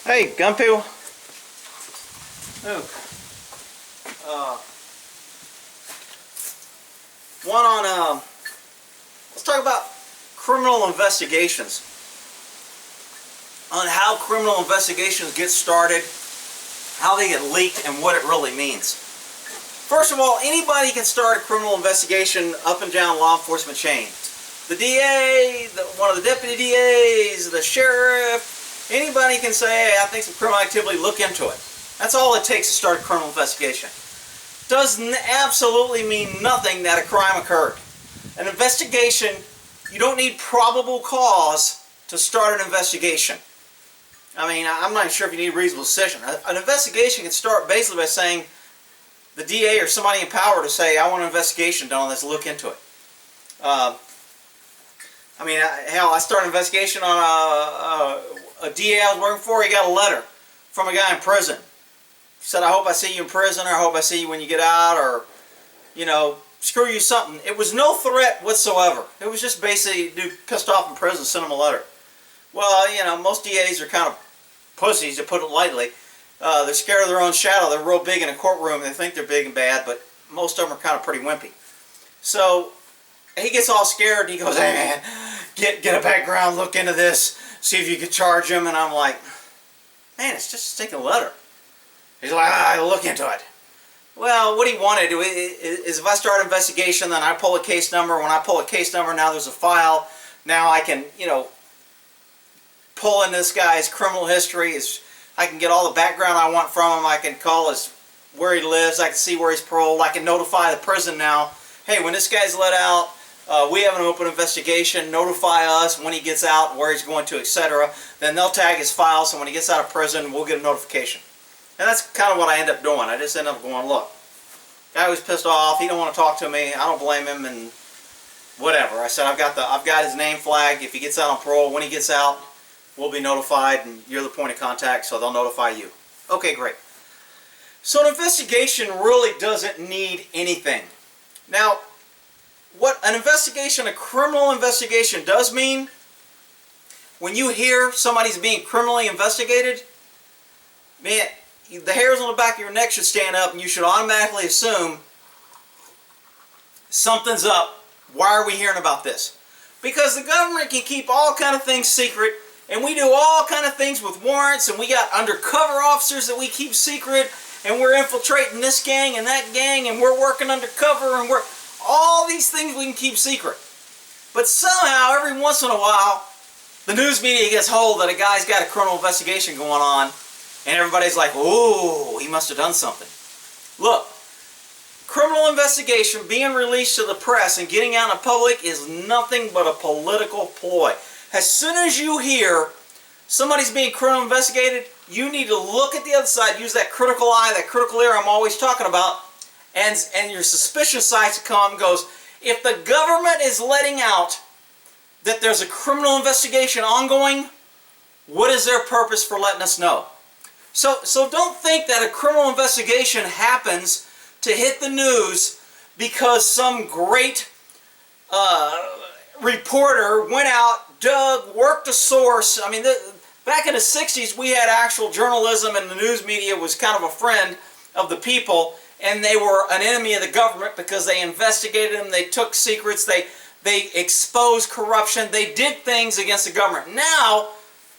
Hey, gun people. One on, let's talk about criminal investigations. On how criminal investigations get started, how they get leaked, and what it really means. First of all, anybody can start a criminal investigation up and down law enforcement chain. The DA, one of the deputy DAs, the sheriff, anybody can say, hey, I think some criminal activity, look into it. That's all it takes to start a criminal investigation. Does absolutely mean nothing that a crime occurred. An investigation, you don't need probable cause to start an investigation. I mean, I'm not sure if you need reasonable suspicion. An investigation can start basically by saying the DA or somebody in power to say, I want an investigation done on this, look into it. I mean, hell, I started an investigation on a DA I was working for. He got a letter from a guy in prison. He said, I hope I see you in prison, or I hope I see you when you get out, or, you know, screw you something. It was no threat whatsoever. It was just basically, dude pissed off in prison, sent him a letter. Well, you know, most DAs are kind of pussies, to put it lightly. They're scared of their own shadow. They're real big in a courtroom. They think they're big and bad, but most of them are kind of pretty wimpy. So he gets all scared and he goes, hey man, get a background, look into this, see if you can charge him. And I'm like, man, it's just a stinking letter. He's like, I'll look into it. Well, what he wanted is if I start an investigation, then I pull a case number. When I pull a case number, now there's a file. Now I can, you know, pull in this guy's criminal history. I can get all the background I want from him. I can call where he lives. I can see where he's paroled. I can notify the prison now. Hey, when this guy's let out, we have an open investigation. Notify us when he gets out, where he's going to, etc. Then they'll tag his file, so when he gets out of prison, we'll get a notification. And that's kind of what I end up doing. I just end up going, look, guy was pissed off. He don't want to talk to me. I don't blame him, and whatever. I said I've got his name flagged. If he gets out on parole, when he gets out, we'll be notified, and you're the point of contact, so they'll notify you. Okay, great. So an investigation really doesn't need anything. Now, what an investigation, a criminal investigation, does mean, when you hear somebody's being criminally investigated, man, the hairs on the back of your neck should stand up, and you should automatically assume something's up. Why are we hearing about this? Because the government can keep all kind of things secret, and we do all kind of things with warrants, and we got undercover officers that we keep secret, and we're infiltrating this gang and that gang, and we're working undercover, and we're all these things we can keep secret. But somehow, every once in a while, the news media gets hold that a guy's got a criminal investigation going on, and everybody's like, oh, he must have done something. Look, criminal investigation being released to the press and getting out in public is nothing but a political ploy. As soon as you hear somebody's being criminally investigated, you need to look at the other side, use that critical eye, that critical ear I'm always talking about, and your suspicion sights come and goes, if the government is letting out that there's a criminal investigation ongoing, what is their purpose for letting us know? So don't think that a criminal investigation happens to hit the news because some great reporter went out, dug, worked a source. I mean, back in the 60s, we had actual journalism, and the news media was kind of a friend of the people, and they were an enemy of the government because they investigated them, they took secrets, they exposed corruption, they did things against the government. Now,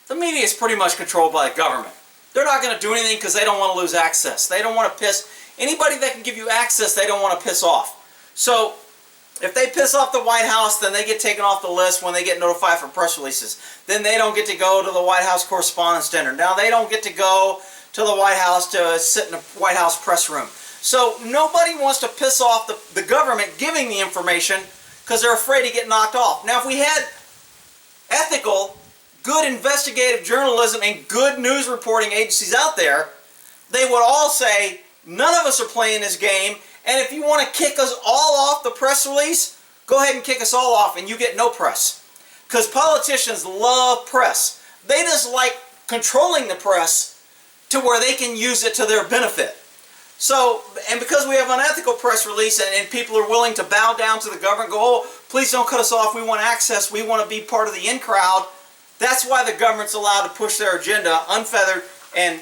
the media is pretty much controlled by the government. They're not going to do anything because they don't want to lose access. They don't want to piss anybody that can give you access. They don't want to piss off. So if they piss off the White House, then they get taken off the list when they get notified for press releases. Then they don't get to go to the White House Correspondents' Dinner. Now they don't get to go to the White House to sit in the White House press room. So nobody wants to piss off the government giving the information because they're afraid to get knocked off. Now if we had ethical, good investigative journalism and good news reporting agencies out there, they would all say, none of us are playing this game, and if you want to kick us all off the press release, go ahead and kick us all off and you get no press. Because politicians love press. They just like controlling the press to where they can use it to their benefit. So, and because we have unethical press release and people are willing to bow down to the government, go, oh, please don't cut us off, we want access, we want to be part of the in crowd, that's why the government's allowed to push their agenda unfeathered and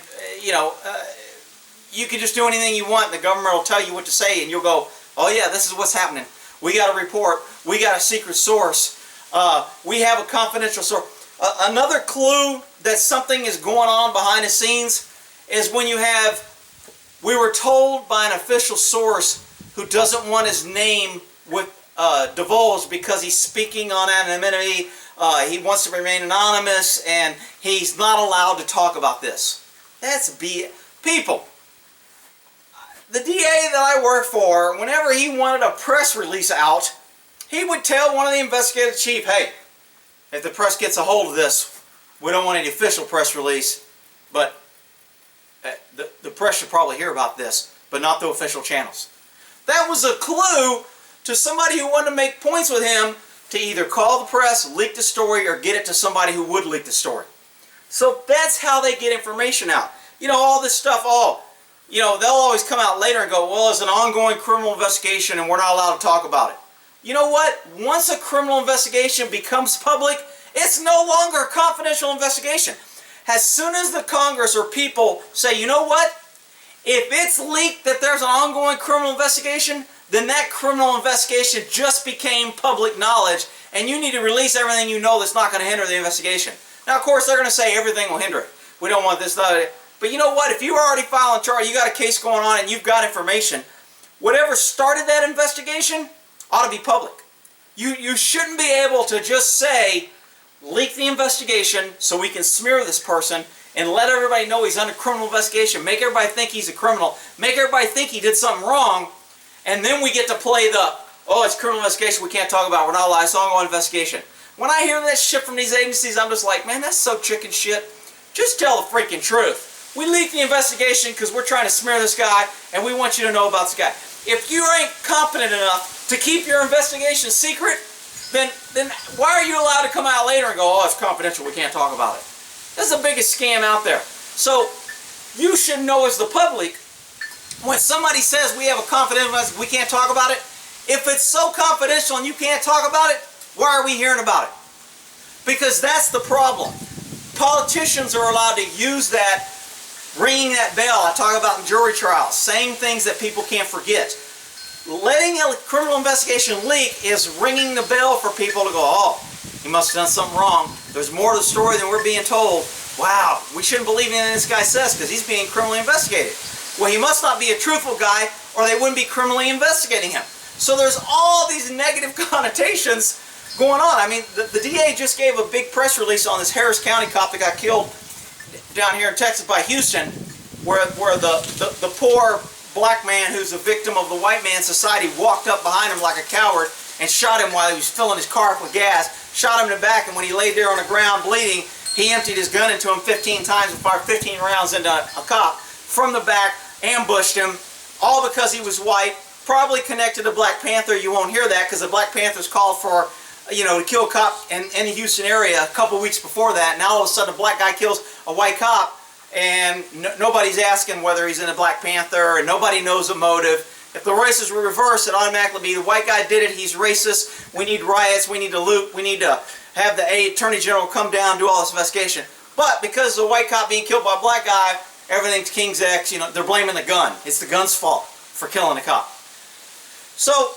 you can just do anything you want. And the government will tell you what to say, and you'll go, "Oh yeah, this is what's happening. We got a report. We got a secret source. We have a confidential source." Another clue that something is going on behind the scenes is when you have, we were told by an official source who doesn't want his name divulged because he's speaking on anonymity. He wants to remain anonymous, and he's not allowed to talk about this. That's BS. People, the DA that I work for, whenever he wanted a press release out, he would tell one of the investigative chief, "Hey, if the press gets a hold of this, we don't want any official press release, but the press should probably hear about this, but not the official channels." That was a clue to somebody who wanted to make points with him to either call the press, leak the story, or get it to somebody who would leak the story. So that's how they get information out. All this stuff, they'll always come out later and go, "Well, it's an ongoing criminal investigation and we're not allowed to talk about it." You know what? Once a criminal investigation becomes public, it's no longer a confidential investigation. As soon as the Congress or people say, "You know what? If it's leaked that there's an ongoing criminal investigation, then that criminal investigation just became public knowledge, and you need to release everything you know that's not going to hinder the investigation." Now, of course, they're going to say everything will hinder it. We don't want this, that. But you know what? If you already filing charge, you got a case going on, and you've got information, whatever started that investigation ought to be public. You shouldn't be able to just say, leak the investigation so we can smear this person and let everybody know he's under criminal investigation, make everybody think he's a criminal, make everybody think he did something wrong, and then we get to play it's criminal investigation, we can't talk about it, we're not allowed, it's ongoing investigation. When I hear that shit from these agencies, I'm just like, man, that's so chicken shit. Just tell the freaking truth. We leaked the investigation because we're trying to smear this guy, and we want you to know about this guy. If you ain't competent enough to keep your investigation secret, then why are you allowed to come out later and go, "Oh, it's confidential, we can't talk about it"? That's the biggest scam out there. So you should know as the public, when somebody says we have a confidential investigation, we can't talk about it, if it's so confidential and you can't talk about it, why are we hearing about it? Because that's the problem. Politicians are allowed to use that, ringing that bell I talk about in jury trials, saying things that people can't forget. Letting a criminal investigation leak is ringing the bell for people to go, "Oh, he must have done something wrong. There's more to the story than we're being told. Wow, we shouldn't believe anything this guy says because he's being criminally investigated. Well, he must not be a truthful guy or they wouldn't be criminally investigating him." So there's all these negative connotations going on. I mean, the DA just gave a big press release on this Harris County cop that got killed down here in Texas by Houston, where the poor black man who's a victim of the white man's society walked up behind him like a coward and shot him while he was filling his car up with gas, shot him in the back, and when he laid there on the ground bleeding, he emptied his gun into him 15 times and fired 15 rounds into a cop from the back, ambushed him, all because he was white, probably connected to Black Panther. You won't hear that because the Black Panthers called for, to kill a cop in the Houston area a couple weeks before that. Now all of a sudden a black guy kills a white cop, and nobody's asking whether he's in a Black Panther, and nobody knows the motive. If the races were reversed, it'd automatically be the white guy did it, he's racist, we need riots, we need to loot, we need to have the Attorney General come down, do all this investigation. But because of the white cop being killed by a black guy, everything's King's X, they're blaming the gun. It's the gun's fault for killing the cop. So,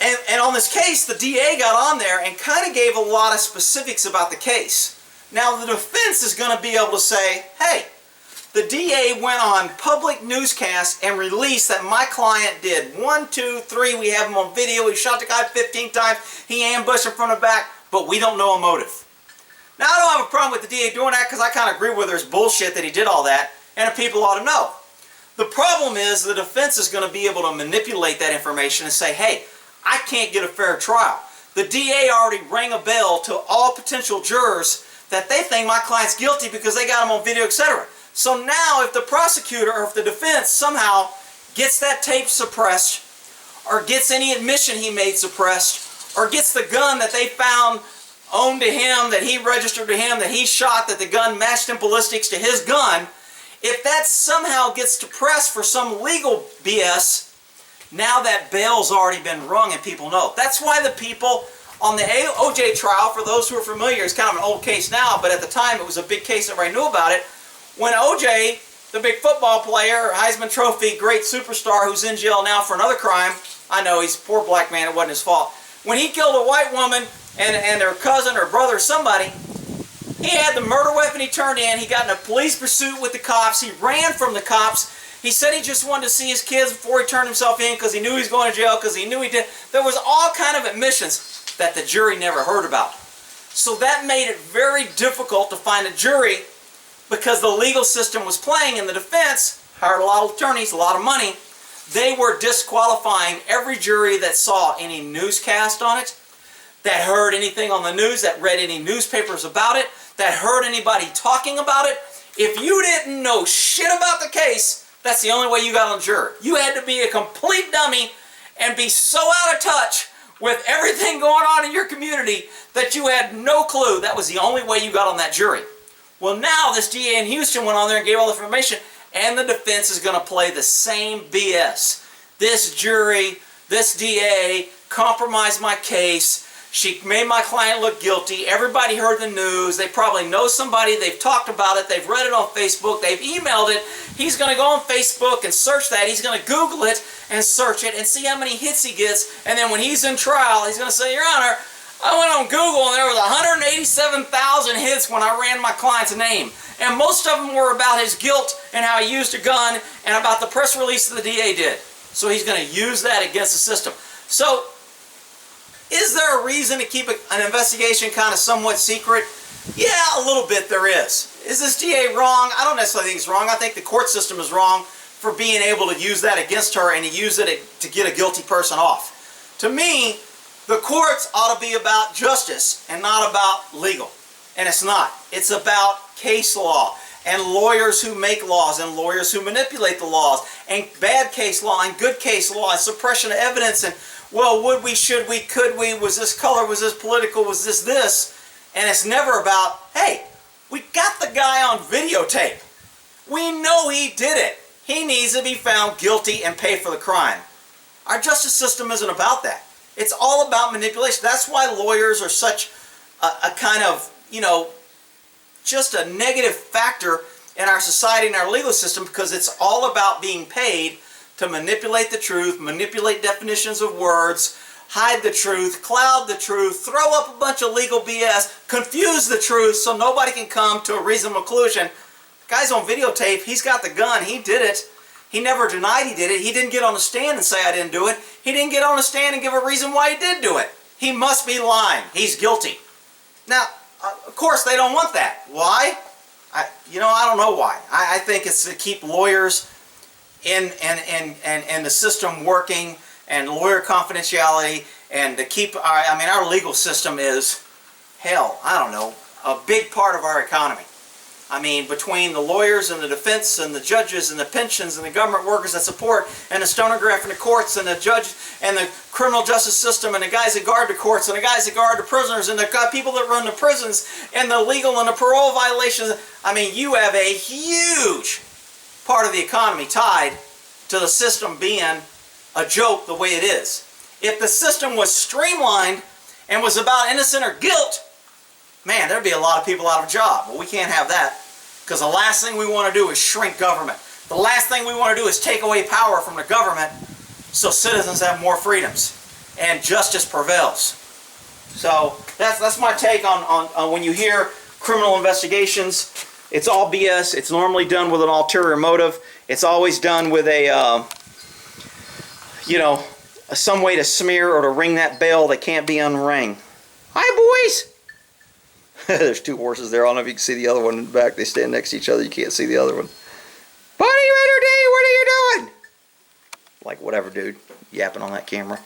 and on this case, the DA got on there and kind of gave a lot of specifics about the case. Now, the defense is going to be able to say, hey, the DA went on public newscasts and released that my client did 1, 2, 3, we have him on video, he shot the guy 15 times, he ambushed him from the back, but we don't know a motive. Now, I don't have a problem with the DA doing that because I kind of agree with there's bullshit that he did all that, and the people ought to know. The problem is the defense is going to be able to manipulate that information and say, hey, I can't get a fair trial. The DA already rang a bell to all potential jurors that they think my client's guilty because they got him on video, etc. So now if the prosecutor or if the defense somehow gets that tape suppressed, or gets any admission he made suppressed, or gets the gun that they found owned to him, that he registered to him, that he shot, that the gun matched in ballistics to his gun, if that somehow gets suppressed for some legal BS, now that bell's already been rung and people know. That's why the people on the OJ trial, for those who are familiar, it's kind of an old case now, but at the time it was a big case, everybody knew about it. when OJ, the big football player, Heisman Trophy, great superstar who's in jail now for another crime, I know he's a poor black man, it wasn't his fault. When he killed a white woman and their cousin or brother or somebody, he had the murder weapon he turned in. He got in a police pursuit with the cops. He ran from the cops. He said he just wanted to see his kids before he turned himself in because he knew he was going to jail, because he knew he did. There was all kind of admissions that the jury never heard about. So that made it very difficult to find a jury, because the legal system was playing, and the defense hired a lot of attorneys, a lot of money. They were disqualifying every jury that saw any newscast on it, that heard anything on the news, that read any newspapers about it, that heard anybody talking about it. If you didn't know shit about the case, that's the only way you got on the jury. You had to be a complete dummy and be so out of touch with everything going on in your community that you had no clue. That was the only way you got on that jury. Well, now this DA in Houston went on there and gave all the information, and the defense is going to play the same BS. This jury, this DA compromised my case. She made my client look guilty. Everybody heard the news. They probably know somebody. They've talked about it. They've read it on Facebook. They've emailed it. He's going to go on Facebook and search that. He's going to Google it and search it and see how many hits he gets. And then when he's in trial, he's going to say, Your Honor, I went on Google and there was 187,000 hits when I ran my client's name. And most of them were about his guilt and how he used a gun and about the press release that the DA did. So he's going to use that against the system. So, is there a reason to keep an investigation kind of somewhat secret? Yeah, a little bit there is. Is this DA wrong? I don't necessarily think he's wrong. I think the court system is wrong for being able to use that against her and to use it to get a guilty person off. To me, the courts ought to be about justice and not about legal. And it's not. It's about case law and lawyers who make laws and lawyers who manipulate the laws and bad case law and good case law and suppression of evidence and, well, would we, should we, could we, was this color, was this political, was this? And it's never about, hey, we got the guy on videotape. We know he did it. He needs to be found guilty and pay for the crime. Our justice system isn't about that. It's all about manipulation. That's why lawyers are such a kind of, just a negative factor in our society and our legal system, because it's all about being paid to manipulate the truth, manipulate definitions of words, hide the truth, cloud the truth, throw up a bunch of legal BS, confuse the truth so nobody can come to a reasonable conclusion. The guy's on videotape. He's got the gun. He did it. He never denied he did it. He didn't get on the stand and say, I didn't do it. He didn't get on the stand and give a reason why he did do it. He must be lying. He's guilty. Now, of course, they don't want that. Why? I don't know why. I think it's to keep lawyers in and the system working, and lawyer confidentiality, and to keep our legal system is, hell, I don't know, a big part of our economy. I mean, between the lawyers and the defense and the judges and the pensions and the government workers that support and the stenograph and the courts and the judge and the criminal justice system and the guys that guard the courts and the guys that guard the prisoners and the people that run the prisons and the legal and the parole violations. I mean, you have a huge part of the economy tied to the system being a joke the way it is. If the system was streamlined and was about innocent or guilt, man, there'd be a lot of people out of a job. Well, we can't have that, because the last thing we want to do is shrink government. The last thing we want to do is take away power from the government so citizens have more freedoms and justice prevails. So that's my take on when you hear criminal investigations. It's all BS. It's normally done with an ulterior motive. It's always done with a, some way to smear or to ring that bell that can't be unring. Hi, boys. There's two horses there. I don't know if you can see the other one in the back. They stand next to each other. You can't see the other one. Buddy, what are you doing? Like, whatever, dude. Yapping on that camera.